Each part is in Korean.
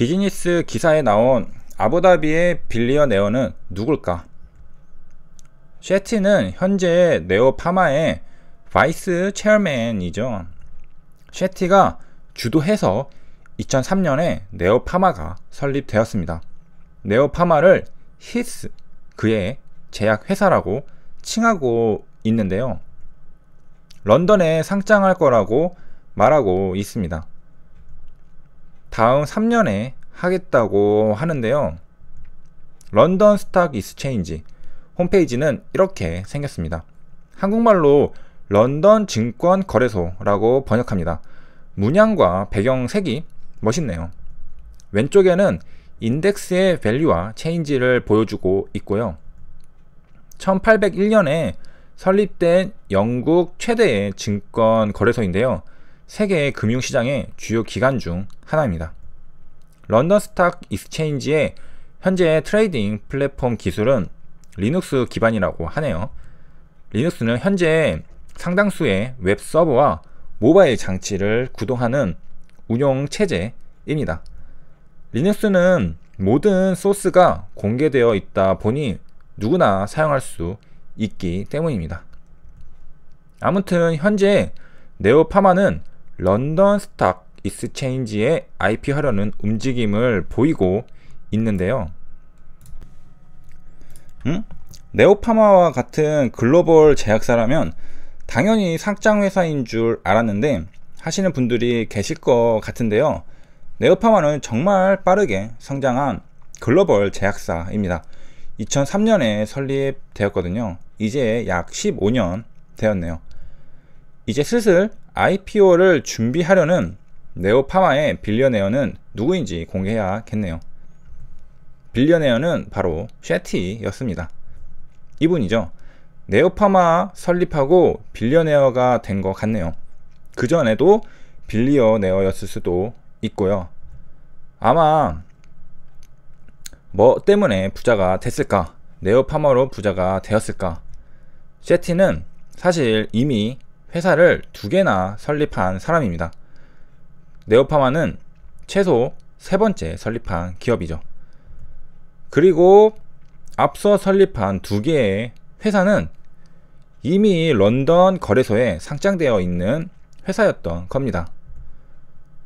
비즈니스 기사에 나온 아부다비의 빌리어네어는 누굴까? 셰티는 현재 네오파마의 바이스 체어맨이죠. 셰티가 주도해서 2003년에 네오파마가 설립되었습니다. 네오파마를 히스, 그의 제약회사라고 칭하고 있는데요. 런던에 상장할 거라고 말하고 있습니다. 다음 3년에 하겠다고 하는데요. 런던 스탁 익스체인지 홈페이지는 이렇게 생겼습니다. 한국말로 런던 증권 거래소라고 번역합니다. 문양과 배경색이 멋있네요. 왼쪽에는 인덱스의 밸류와 체인지를 보여주고 있고요. 1801년에 설립된 영국 최대의 증권 거래소인데요. 세계 금융시장의 주요 기관 중 하나입니다. 런던 스탁 익스체인지의 현재 트레이딩 플랫폼 기술은 리눅스 기반이라고 하네요. 리눅스는 현재 상당수의 웹 서버와 모바일 장치를 구동하는 운영 체제입니다. 리눅스는 모든 소스가 공개되어 있다 보니 누구나 사용할 수 있기 때문입니다. 아무튼 현재 네오파마는 런던 스탁 익스체인지에 IP하려는 움직임을 보이고 있는데요. 네오파마와 같은 글로벌 제약사라면 당연히 상장회사인 줄 알았는데 하시는 분들이 계실 것 같은데요. 네오파마는 정말 빠르게 성장한 글로벌 제약사입니다. 2003년에 설립되었거든요. 이제 약 15년 되었네요. 이제 슬슬 IPO를 준비하려는 네오파마의 빌리어네어는 누구인지 공개해야겠네요. 빌리어네어는 바로 셰티였습니다. 이분이죠. 네오파마 설립하고 빌리어네어가 된 것 같네요. 그전에도 빌리어네어였을 수도 있고요. 아마 뭐 때문에 부자가 됐을까? 네오파마로 부자가 되었을까? 셰티는 사실 이미 회사를 2개나 설립한 사람입니다. 네오파마는 최소 3번째 설립한 기업이죠. 그리고 앞서 설립한 2개의 회사는 이미 런던 거래소에 상장되어 있는 회사였던 겁니다.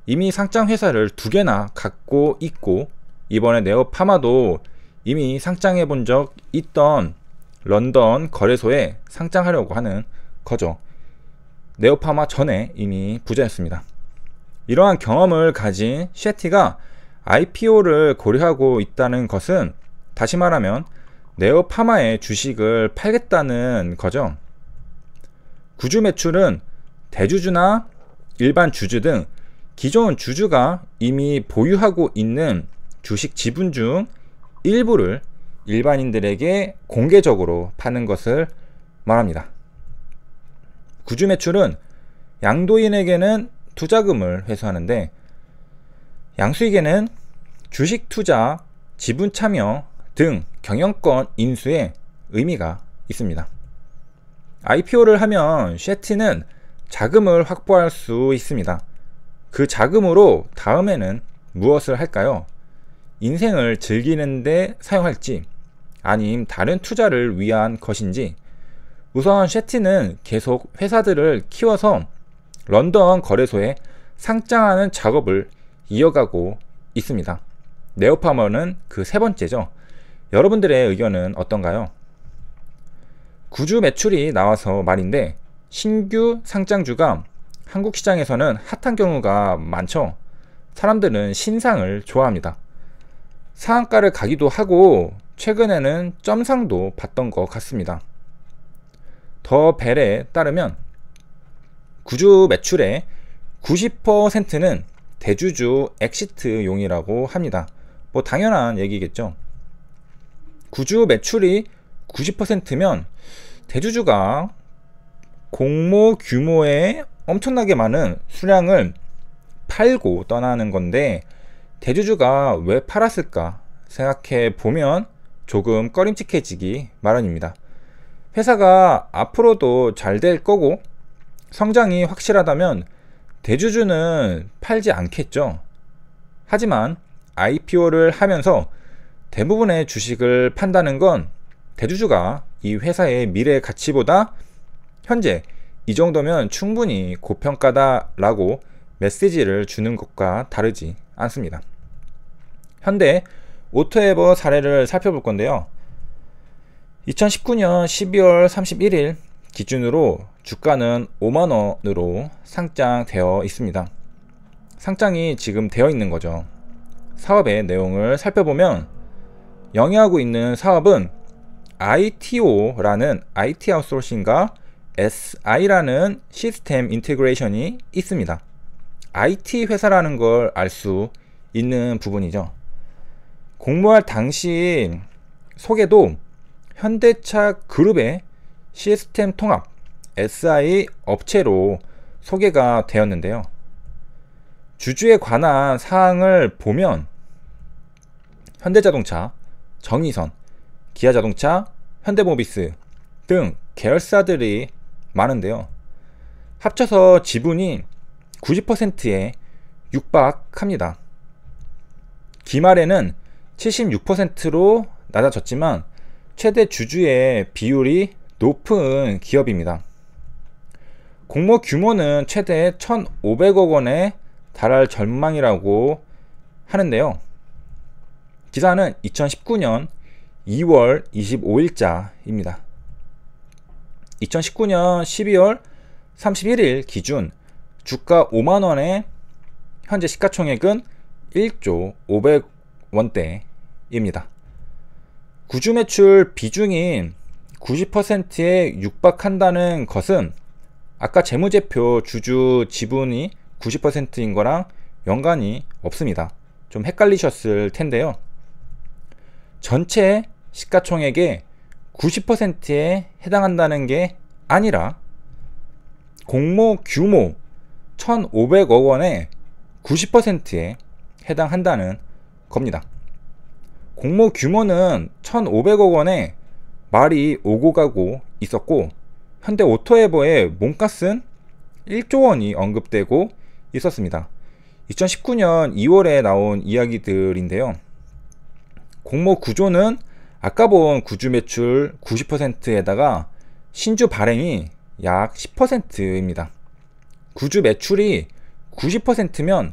이미 상장 회사를 2개나 갖고 있고 이번에 네오파마도 이미 상장해 본 적 있던 런던 거래소에 상장하려고 하는 거죠. 네오파마 전에 이미 부자였습니다. 이러한 경험을 가진 셰티가 IPO를 고려하고 있다는 것은 다시 말하면 네오파마의 주식을 팔겠다는 거죠. 구주 매출은 대주주나 일반 주주 등 기존 주주가 이미 보유하고 있는 주식 지분 중 일부를 일반인들에게 공개적으로 파는 것을 말합니다. 구주 매출은 양도인에게는 투자금을 회수하는데 양수익에는 주식 투자, 지분 참여 등 경영권 인수에 의미가 있습니다. IPO를 하면 셰티는 자금을 확보할 수 있습니다. 그 자금으로 다음에는 무엇을 할까요? 인생을 즐기는데 사용할지 아님 다른 투자를 위한 것인지 우선 셰티는 계속 회사들을 키워서 런던 거래소에 상장하는 작업을 이어가고 있습니다. 네오파마는 그 3번째죠. 여러분들의 의견은 어떤가요? 구주 매출이 나와서 말인데 신규 상장주가 한국 시장에서는 핫한 경우가 많죠. 사람들은 신상을 좋아합니다. 상한가를 가기도 하고 최근에는 점상도 봤던 것 같습니다. 더 벨에 따르면 구주 매출의 90%는 대주주 엑시트용이라고 합니다. 뭐 당연한 얘기겠죠. 구주 매출이 90%면 대주주가 공모 규모의 엄청나게 많은 수량을 팔고 떠나는 건데 대주주가 왜 팔았을까 생각해 보면 조금 꺼림칙해지기 마련입니다. 회사가 앞으로도 잘 될 거고 성장이 확실하다면 대주주는 팔지 않겠죠. 하지만 IPO를 하면서 대부분의 주식을 판다는 건 대주주가 이 회사의 미래 가치보다 현재 이 정도면 충분히 고평가다 라고 메시지를 주는 것과 다르지 않습니다. 현대 오토에버 사례를 살펴볼 건데요. 2019년 12월 31일 기준으로 주가는 5만원으로 상장되어 있습니다. 상장이 지금 되어 있는 거죠. 사업의 내용을 살펴보면 영위하고 있는 사업은 ITO라는 IT 아웃소싱과 SI라는 시스템 인테그레이션이 있습니다. IT 회사라는 걸 알 수 있는 부분이죠. 공모할 당시 소개도 현대차 그룹의 시스템 통합 SI 업체로 소개가 되었는데요. 주주에 관한 사항을 보면 현대자동차, 정의선, 기아자동차, 현대모비스 등 계열사들이 많은데요. 합쳐서 지분이 90%에 육박합니다. 기말에는 76%로 낮아졌지만 최대 주주의 비율이 높은 기업입니다. 공모 규모는 최대 1,500억 원에 달할 전망이라고 하는데요. 기사는 2019년 2월 25일자입니다. 2019년 12월 31일 기준 주가 5만원에 현재 시가총액은 1조 500원대입니다. 구주 매출 비중이 90%에 육박한다는 것은 아까 재무제표 주주 지분이 90%인 거랑 연관이 없습니다. 좀 헷갈리셨을 텐데요. 전체 시가총액의 90%에 해당한다는 게 아니라 공모 규모 1,500억 원의 90%에 해당한다는 겁니다. 공모 규모는 1,500억 원에 말이 오고 가고 있었고 현대 오토에버의 몸값은 1조 원이 언급되고 있었습니다. 2019년 2월에 나온 이야기들인데요. 공모 구조는 아까 본 구주 매출 90%에다가 신주 발행이 약 10%입니다. 구주 매출이 90%면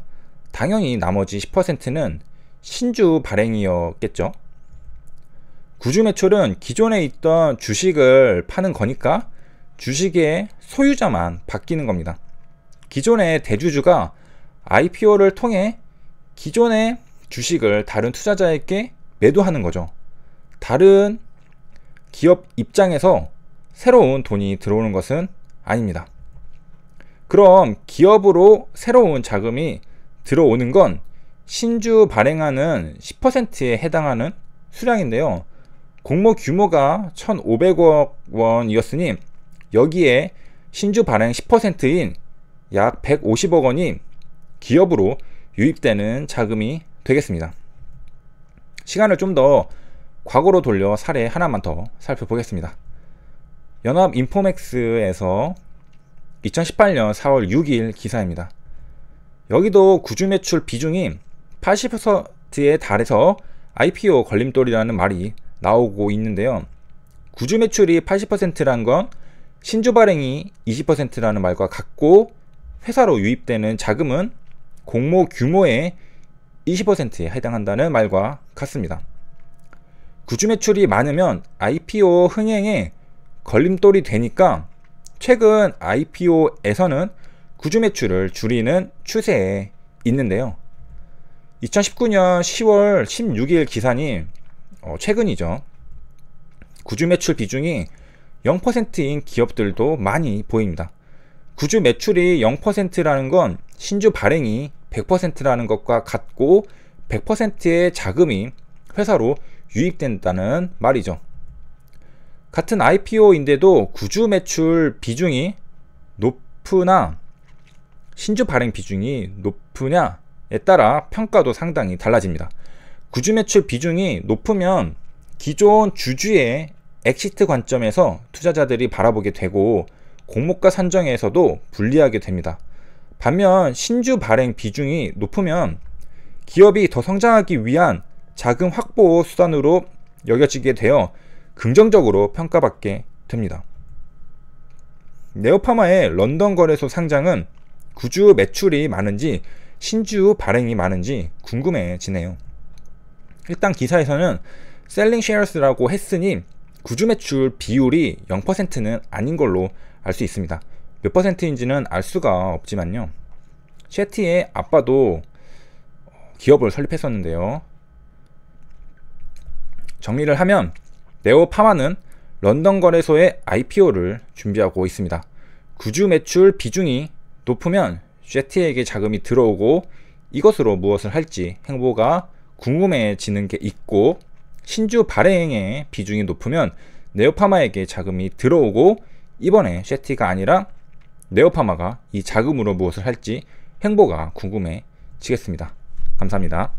당연히 나머지 10%는 신주 발행이었겠죠. 구주 매출은 기존에 있던 주식을 파는 거니까 주식의 소유자만 바뀌는 겁니다. 기존의 대주주가 IPO를 통해 기존의 주식을 다른 투자자에게 매도하는 거죠. 다른 기업 입장에서 새로운 돈이 들어오는 것은 아닙니다. 그럼 기업으로 새로운 자금이 들어오는 건 신주 발행하는 10%에 해당하는 수량인데요. 공모 규모가 1,500억 원이었으니 여기에 신주 발행 10%인 약 150억 원이 기업으로 유입되는 자금이 되겠습니다. 시간을 좀 더 과거로 돌려 사례 하나만 더 살펴보겠습니다. 연합인포맥스에서 2018년 4월 6일 기사입니다. 여기도 구주 매출 비중이 80%에 달해서 IPO 걸림돌이라는 말이 나오고 있는데요. 구주 매출이 80%란 건 신주 발행이 20%라는 말과 같고 회사로 유입되는 자금은 공모 규모의 20%에 해당한다는 말과 같습니다. 구주 매출이 많으면 IPO 흥행에 걸림돌이 되니까 최근 IPO에서는 구주 매출을 줄이는 추세에 있는데요. 2019년 10월 16일 기사니 최근이죠. 구주 매출 비중이 0%인 기업들도 많이 보입니다. 구주 매출이 0%라는 건 신주 발행이 100%라는 것과 같고 100%의 자금이 회사로 유입된다는 말이죠. 같은 IPO인데도 구주 매출 비중이 높으나 신주 발행 비중이 높으냐에 따라 평가도 상당히 달라집니다. 구주 매출 비중이 높으면 기존 주주의 엑시트 관점에서 투자자들이 바라보게 되고 공모가 산정에서도 불리하게 됩니다. 반면 신주 발행 비중이 높으면 기업이 더 성장하기 위한 자금 확보 수단으로 여겨지게 되어 긍정적으로 평가받게 됩니다. 네오파마의 런던 거래소 상장은 구주 매출이 많은지 신주 발행이 많은지 궁금해지네요. 일단 기사에서는 셀링 쉐어스라고 했으니 구주 매출 비율이 0%는 아닌 걸로 알 수 있습니다. 몇 퍼센트인지는 알 수가 없지만요. 셰티의 아빠도 기업을 설립했었는데요. 정리를 하면 네오파마는 런던 거래소의 IPO를 준비하고 있습니다. 구주 매출 비중이 높으면 셰티에게 자금이 들어오고 이것으로 무엇을 할지 행보가 궁금해지는 게 있고, 신주 발행의 비중이 높으면 네오파마에게 자금이 들어오고 이번에 셰티가 아니라 네오파마가 이 자금으로 무엇을 할지 행보가 궁금해지겠습니다. 감사합니다.